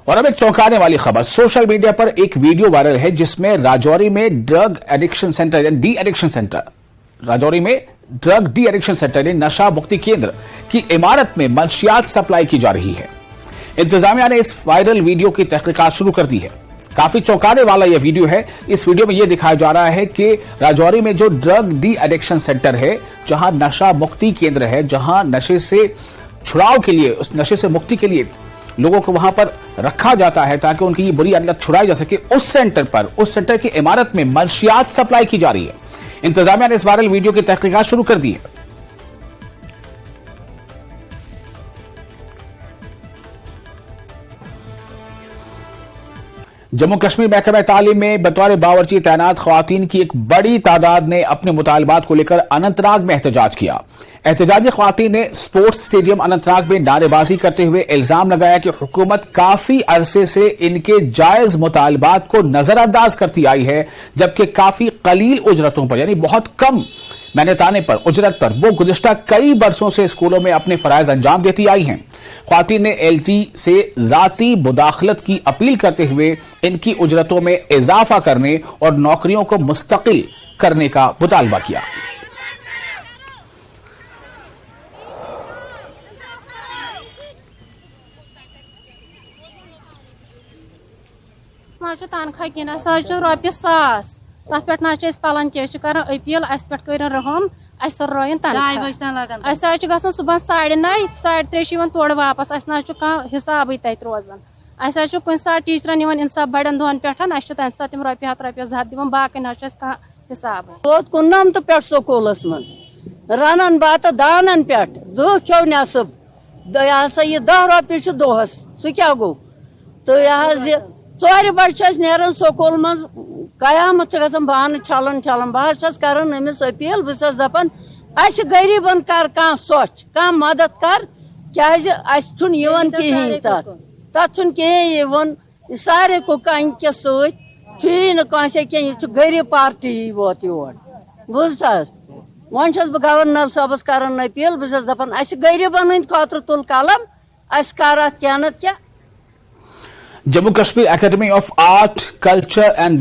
और अब एक चौंकाने वाली खबर। सोशल मीडिया पर एक वीडियो वायरल है जिसमें राजौरी में ड्रग एडिक्शन सेंटर या डी एडिक्शन सेंटर राजौरी में ड्रग डी एडिक्शन सेंटर यानी नशा मुक्ति केंद्र की इमारत में मंशियात सप्लाई की जा रही है। इंतजामिया ने इस वायरल वीडियो की तहकीकात शुरू कर दी है। काफी चौंकाने वाला यह वीडियो है। इस वीडियो में यह दिखाया जा रहा है कि राजौरी में जो ड्रग डी एडिक्शन सेंटर है, जहां नशा मुक्ति केंद्र है, जहां नशे से छुड़ाव के लिए, उस नशे से मुक्ति के लिए लोगों को वहां पर रखा जाता है ताकि उनकी ये बुरी आदत छुड़ाई जा सके, उस सेंटर की इमारत में मंशियात सप्लाई की जा रही है। इंतजामिया ने इस वायरल वीडियो की तहकीकात शुरू कर दी है। जम्मू कश्मीर महकमा तालीम में बतौर बावर्ची तैनात खवातीन की एक बड़ी तादाद ने अपने मुतालबात को लेकर अनंतनाग में एहतजाज किया। एहतजाजी खवातीन ने स्पोर्ट्स स्टेडियम अनंतनाग में नारेबाजी करते हुए इल्जाम लगाया कि हुकूमत काफी अरसे से इनके जायज मुतालबात को नजरअंदाज करती आई है, जबकि काफी कलील उजरतों पर यानी बहुत कम मेहनताने पर, उजरत पर वो गुज़िश्ता कई बरसों से स्कूलों में अपने फराइज अंजाम देती आई हैं। ख्वातीन ने एलटी से ज़ाती मुदाखलत की अपील करते हुए इनकी उजरतों में इजाफा करने और नौकरियों को मुस्तकिल करने का मुतालबा किया। तनख्वाह कह रॉपये 100 तथ पे ना पलन क्या अपील अस पे कर रहम रायन तनख्वाह सुबह 9:30 3:30 तोड़ वापस ना हिसाब तत रोजान कुछ सात टीचरन इंसाफ बड़न दोहन पे तम सात तम रॉपये 100 रॉपये 200 दिवान बाकी ना हिसाब रोत 19 पे स्कूलस मज रनन बात दानन पे दह खो नसब यह 10 रॉपये दोहस सह क्या गो तो यह 4 बजे नेरान स्कूल मज कयामत बान छलन छलन बह करान अमिस अपील बस दपान गरीबन कर कह सोच कह मदद कर क्या कहें तथ कहें सारे को कंके सही कह गरीब पार्टी वोत योर बुझ वन बह गवर्नर साहबस करान अपील बस दपान गरीबन हंद खुद तुल कलम कर क्या Jammu Kashmir academy of art, culture and